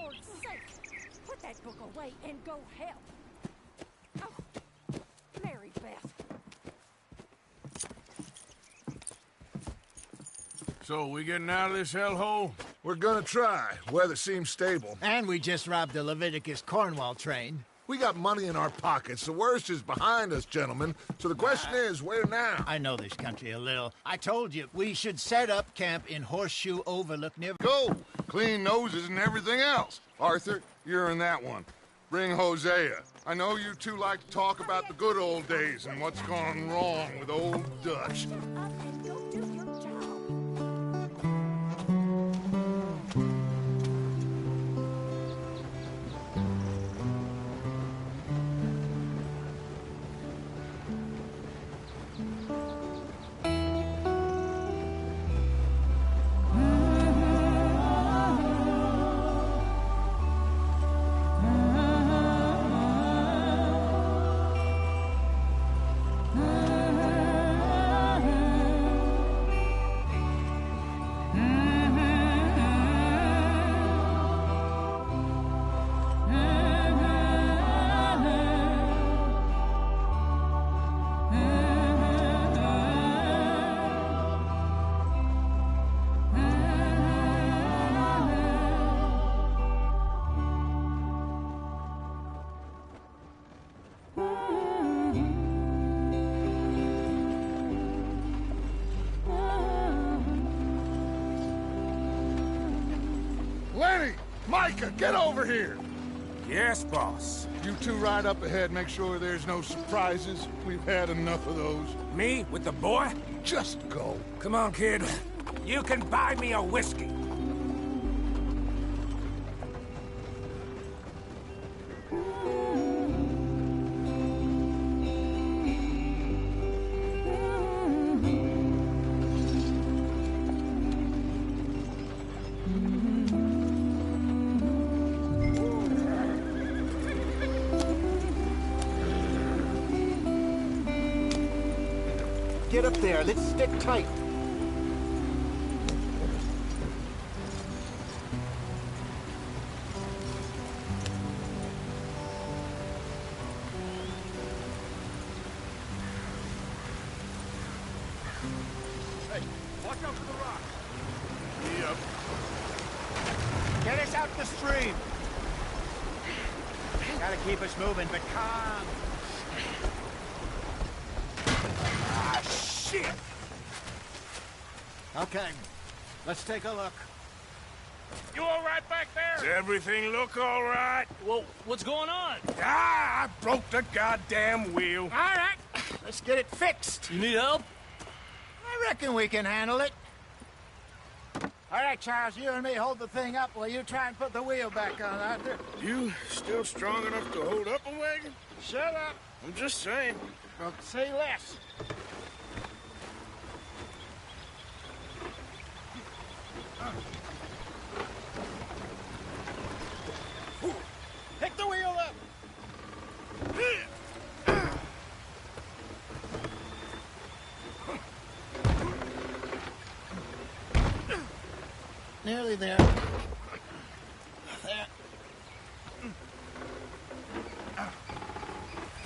Lord's sake! Put that book away and go help. Oh, Mary Beth. So, we getting out of this hellhole? We're gonna try. Weather seems stable. And we just robbed the Leviticus Cornwall train. We got money in our pockets. The worst is behind us, gentlemen. So the question is, where now? I know this country a little. I told you, we should set up camp in Horseshoe Overlook near... Go! Clean noses and everything else. Arthur, you're in that one. Bring Hosea. I know you two like to talk about the good old days and what's gone wrong with old Dutch. Shut up and go do your job. Lenny! Micah, get over here! Yes, boss. You two ride up ahead, make sure there's no surprises. We've had enough of those. Me with the boy? Just go. Come on, kid. You can buy me a whiskey. Get up there, let's stick tight. Hey, watch out for the rock. Yep. Get us out the stream. Gotta keep us moving, but calm. Shit! Okay, let's take a look. You all right back there? Does everything look all right? Well, what's going on? Ah, I broke the goddamn wheel. All right, let's get it fixed. You need help? I reckon we can handle it. All right, Charles, you and me hold the thing up while you try and put the wheel back on, Arthur. You still strong enough to hold up a wagon? Shut up. I'm just saying. Well, say less. Pick the wheel up. Nearly there. There.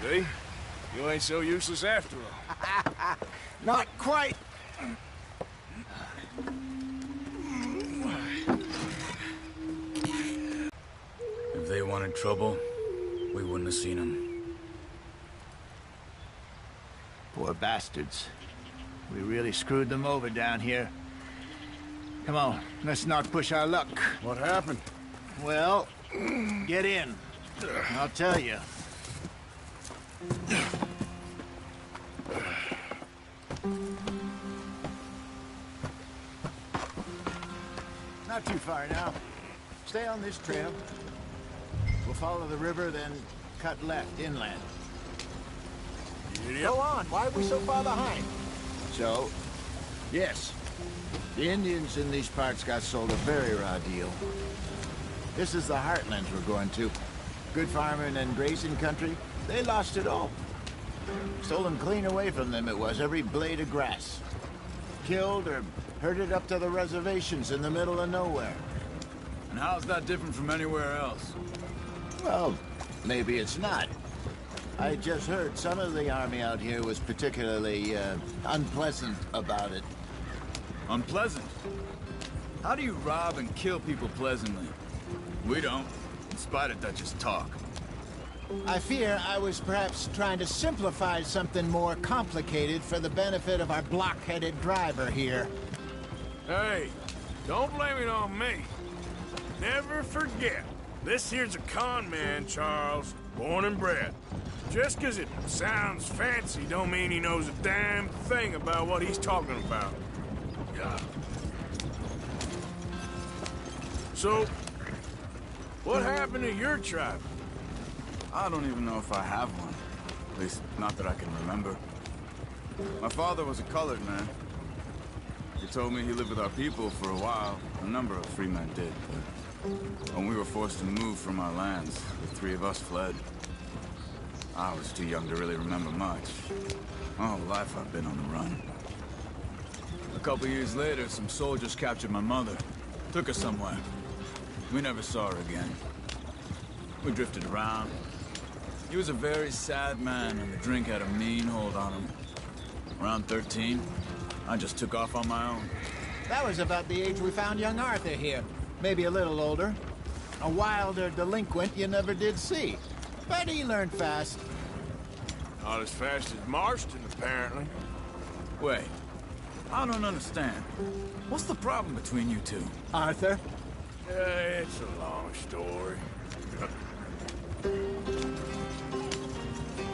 See? You ain't so useless after all. Not quite. If they wanted trouble, we wouldn't have seen them. Poor bastards. We really screwed them over down here. Come on, let's not push our luck. What happened? Well, get in. I'll tell you. Not too far now. Stay on this trail. We'll follow the river, then cut left inland. Go on. Why are we so far behind? So, yes. The Indians in these parts got sold a very raw deal. This is the heartlands we're going to. Good farming and grazing country, they lost it all. Stolen clean away from them it was, every blade of grass. Killed or herded up to the reservations in the middle of nowhere. And how's that different from anywhere else? Well, maybe it's not. I just heard some of the army out here was particularly, unpleasant about it. Unpleasant? How do you rob and kill people pleasantly? We don't, in spite of Dutch's talk. I fear I was perhaps trying to simplify something more complicated for the benefit of our block-headed driver here. Hey, don't blame it on me. Never forget, this here's a con man, Charles, born and bred. Just 'cause it sounds fancy don't mean he knows a damn thing about what he's talking about. Yeah. So, what happened to your tribe? I don't even know if I have one. At least, not that I can remember. My father was a colored man. He told me he lived with our people for a while. A number of free men did, but when we were forced to move from our lands, the three of us fled. I was too young to really remember much. My whole life I've been on the run. A couple years later, some soldiers captured my mother. Took her somewhere. We never saw her again. We drifted around. He was a very sad man, and the drink had a mean hold on him. Around 13, I just took off on my own. That was about the age we found young Arthur here. Maybe a little older. A wilder delinquent you never did see. But he learned fast. Not as fast as Marston, apparently. Wait, I don't understand. What's the problem between you two? Arthur? It's a long story.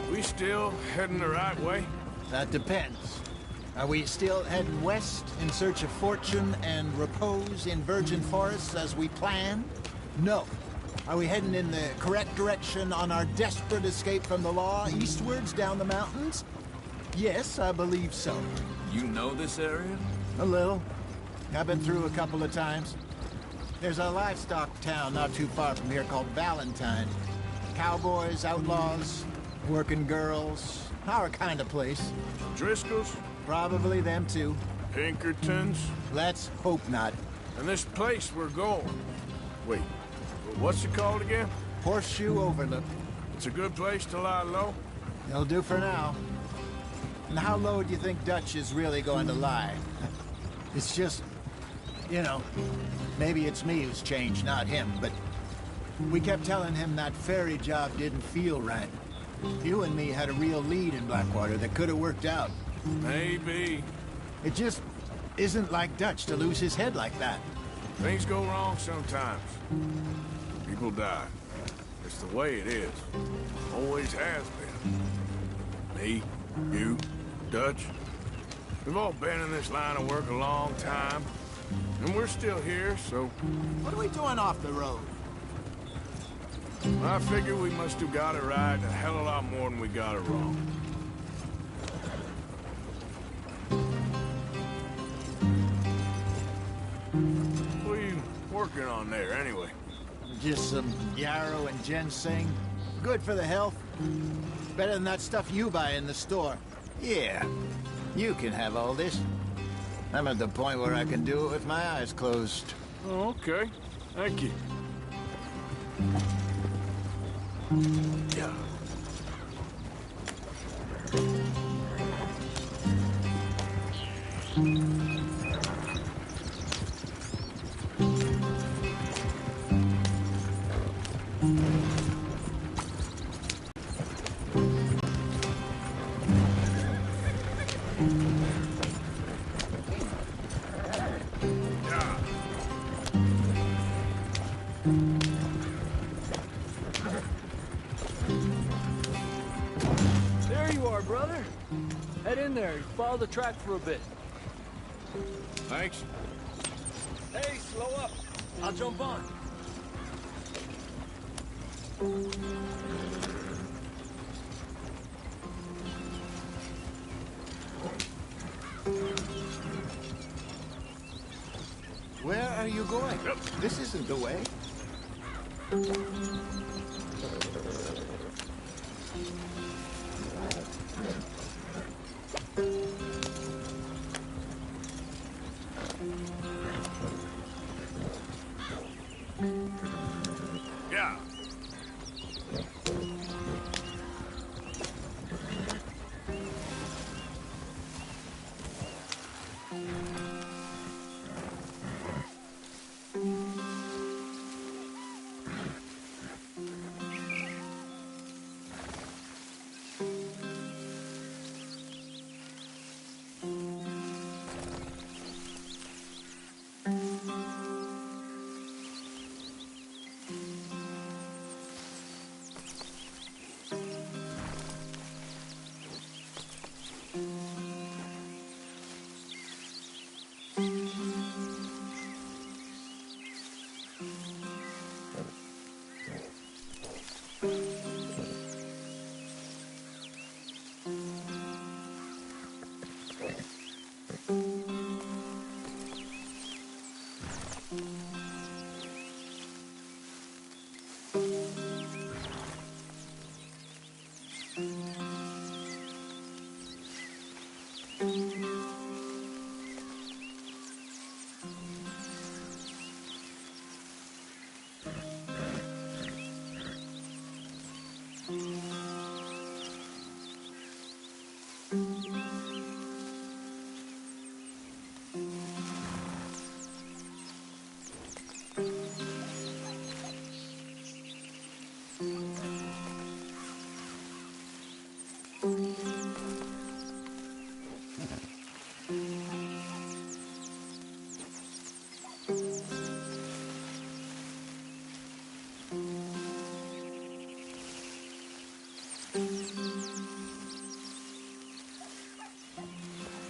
We still heading the right way? That depends. Are we still heading west in search of fortune and repose in virgin forests as we planned? No. Are we heading in the correct direction on our desperate escape from the law eastwards down the mountains? Yes, I believe so. You know this area? A little. I've been through a couple of times. There's a livestock town not too far from here called Valentine. Cowboys, outlaws, working girls, our kind of place. Driscoll's? Probably them too. Pinkertons? Let's hope not. And this place we're going. Wait, what's it called again? Horseshoe Overlook. It's a good place to lie low? It'll do for now. And how low do you think Dutch is really going to lie? It's just, you know, maybe it's me who's changed, not him, but we kept telling him that ferry job didn't feel right. You and me had a real lead in Blackwater that could have worked out. Maybe. It just isn't like Dutch to lose his head like that. Things go wrong sometimes. People die. It's the way it is. Always has been. Me, you, Dutch. We've all been in this line of work a long time. And we're still here, so... What are we doing off the road? I figure we must have got it right a hell of a lot more than we got it wrong. What are you working on there, anyway? Just some yarrow and ginseng. Good for the health. Better than that stuff you buy in the store. Yeah, you can have all this. I'm at the point where I can do it with my eyes closed. Oh, okay. Thank you. Yeah. There you are, brother. Head in there and follow the track for a bit. Thanks. Hey, slow up. I'll jump on. Where are you going? This isn't the way.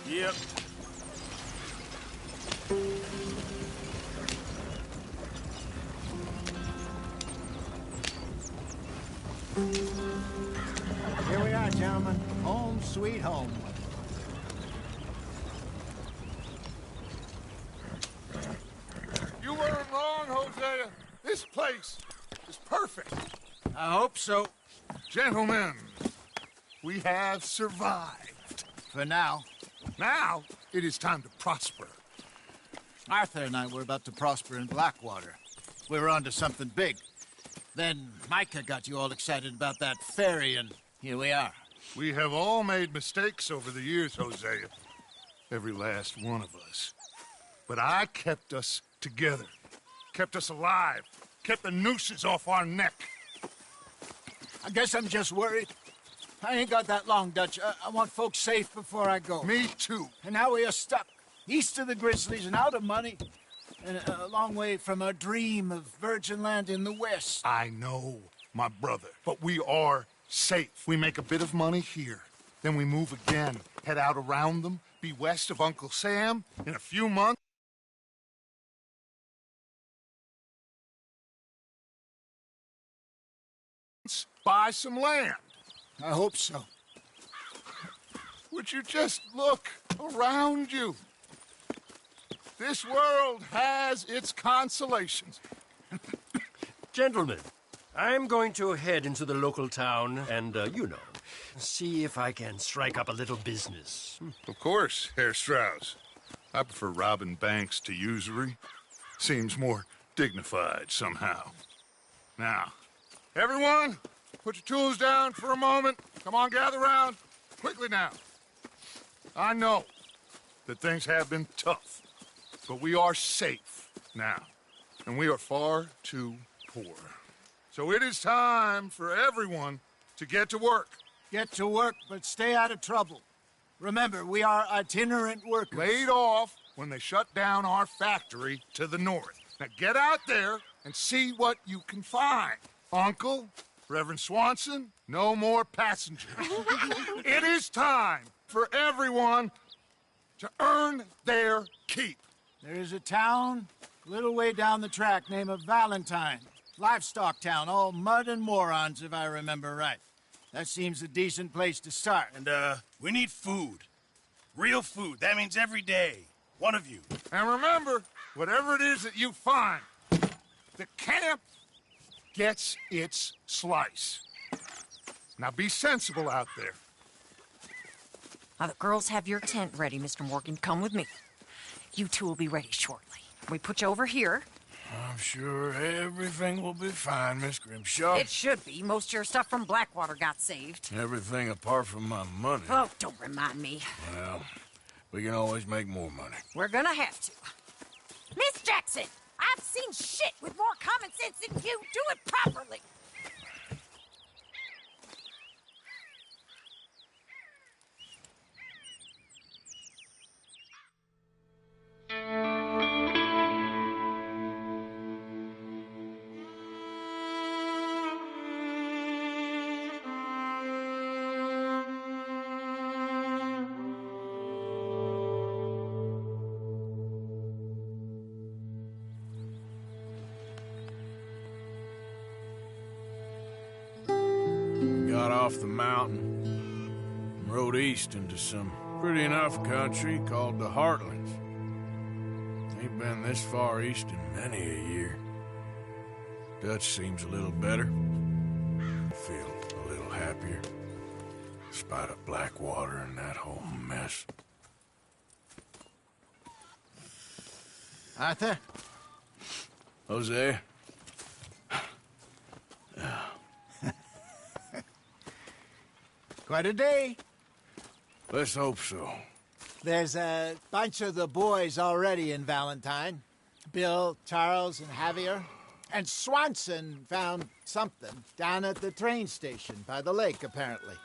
Yep. Here we are, gentlemen. Home sweet home. You weren't wrong, Hosea. This place is perfect. I hope so. Gentlemen, we have survived. For now. Now, it is time to prosper. Arthur and I were about to prosper in Blackwater. We were onto something big. Then Micah got you all excited about that ferry, and here we are. We have all made mistakes over the years, Hosea. Every last one of us. But I kept us together. Kept us alive. Kept the nooses off our neck. I guess I'm just worried. I ain't got that long, Dutch. I want folks safe before I go. Me too. And now we are stuck, east of the Grizzlies and out of money, and a long way from our dream of virgin land in the west. I know, my brother, but we are safe. We make a bit of money here. Then we move again, head out around them, be west of Uncle Sam. In a few months, buy some land. I hope so. Would you just look around you? This world has its consolations. Gentlemen, I'm going to head into the local town and, see if I can strike up a little business. Of course, Herr Strauss. I prefer robbing banks to usury. Seems more dignified somehow. Now, everyone, put your tools down for a moment. Come on, gather round. Quickly now. I know that things have been tough, but we are safe now, and we are far too poor. So it is time for everyone to get to work. Get to work, but stay out of trouble. Remember, we are itinerant workers. Laid off when they shut down our factory to the north. Now get out there and see what you can find. Uncle, Reverend Swanson, no more passengers. It is time for everyone to earn their keep. There is a town a little way down the track named Valentine. Livestock town, all mud and morons, if I remember right. That seems a decent place to start. And, we need food. Real food. That means every day. One of you. And remember, whatever it is that you find, the camp gets its slice. Now be sensible out there. Now, the girls have your tent ready, Mr. Morgan. Come with me. You two will be ready shortly. We put you over here. I'm sure everything will be fine, Miss Grimshaw. It should be. Most of your stuff from Blackwater got saved. Everything apart from my money. Oh, don't remind me. Well, we can always make more money. We're gonna have to. Miss Jackson, I've seen shit with more common sense than you. Do it properly. Got off the mountain and rode east into some pretty enough country called the Heartlands. Ain't been this far east in many a year. Dutch seems a little better. Feel a little happier. In spite of Blackwater and that whole mess. Arthur? Jose? Quite a day. Let's hope so. There's a bunch of the boys already in Valentine. Bill, Charles, and Javier. And Swanson found something down at the train station by the lake, apparently.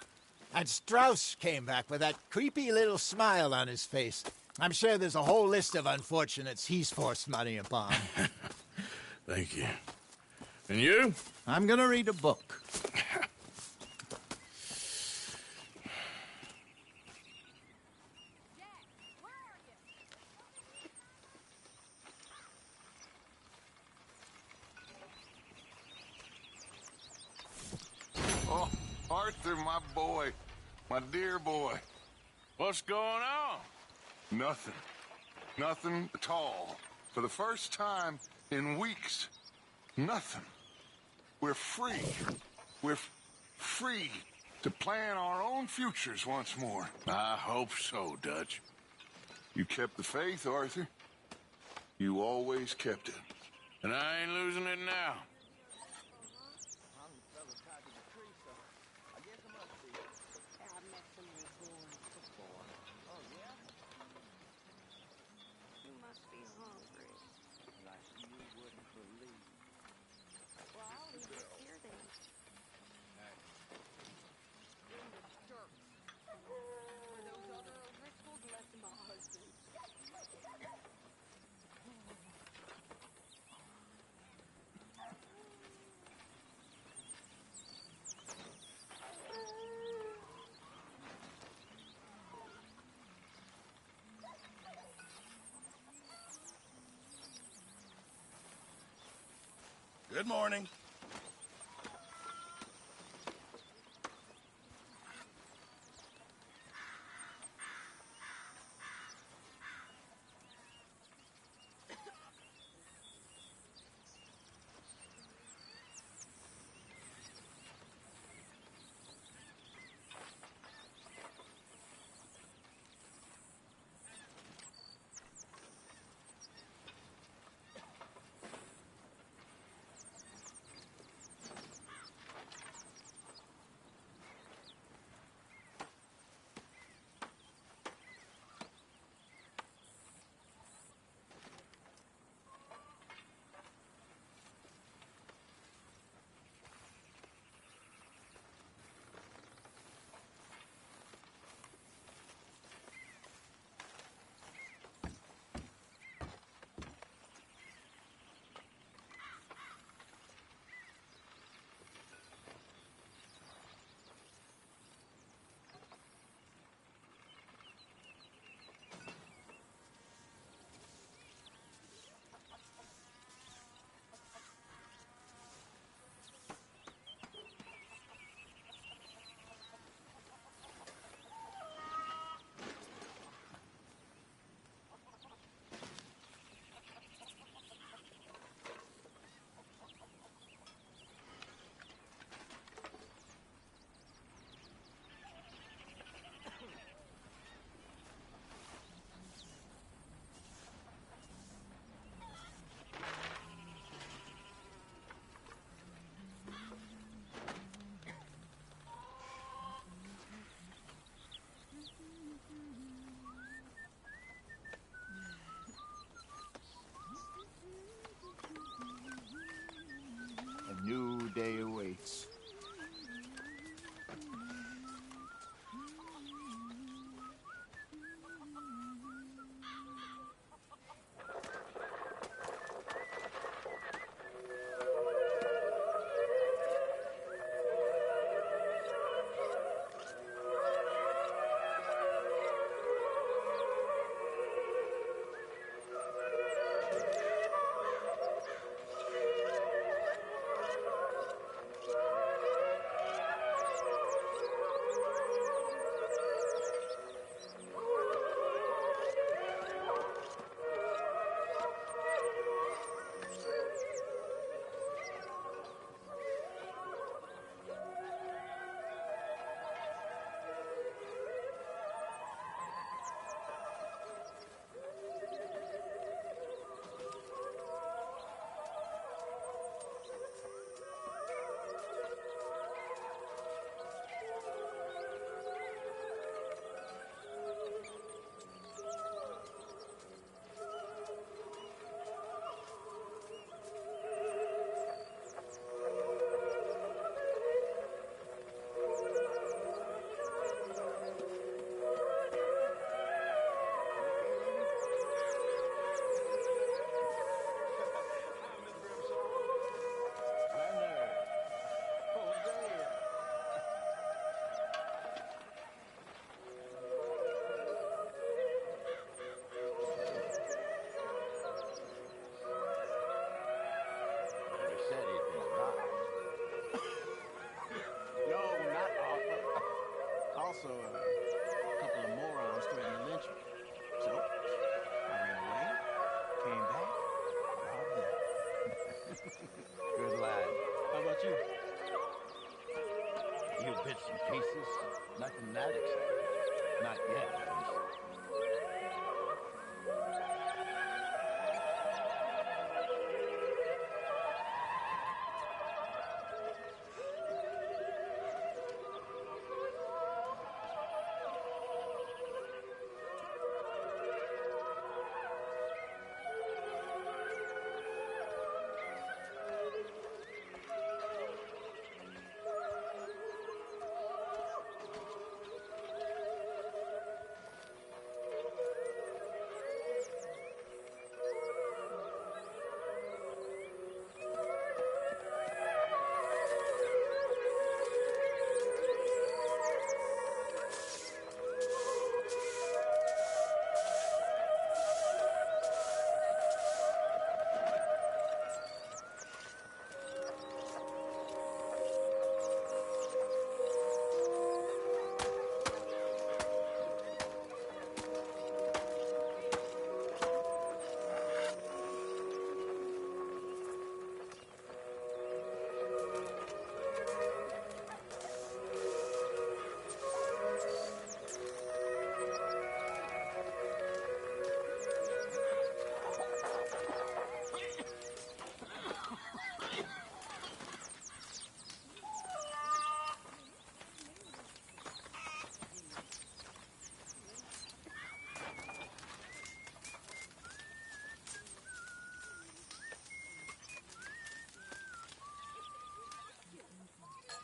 And Strauss came back with that creepy little smile on his face. I'm sure there's a whole list of unfortunates he's forced money upon. Thank you. And you? I'm gonna read a book. Oh, Arthur, my boy. My dear boy. What's going on? Nothing. Nothing at all. For the first time in weeks. Nothing. We're free. We're free to plan our own futures once more. I hope so, Dutch. You kept the faith, Arthur. You always kept it. And I ain't losing it now. Good morning. Not yet, at least.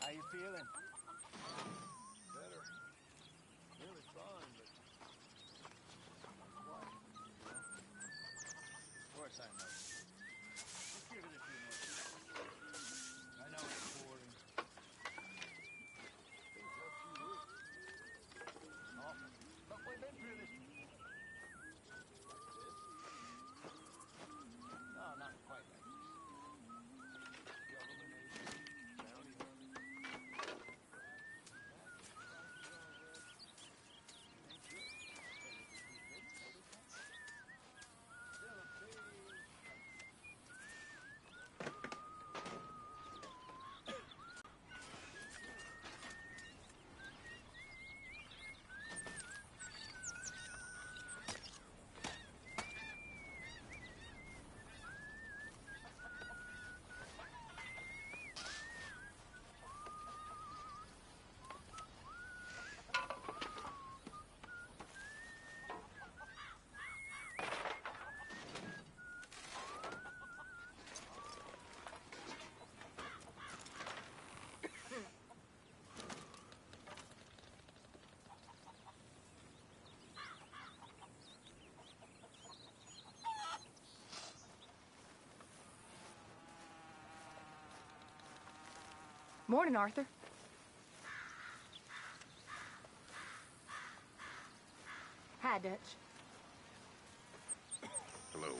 How you feeling? Better. Really fine, but... quiet, you know? Of course I know. Just give it a few more days. I know it's boring. Been a tough few weeks. Awful. But we've been through this. Like this? No, not quite like this. Government agents, bounty hunters. Ain't good. Still a big country. Morning, Arthur. Hi, Dutch. Hello.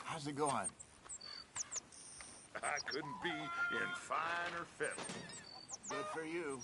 How's it going? I couldn't be in finer fettle. Good for you.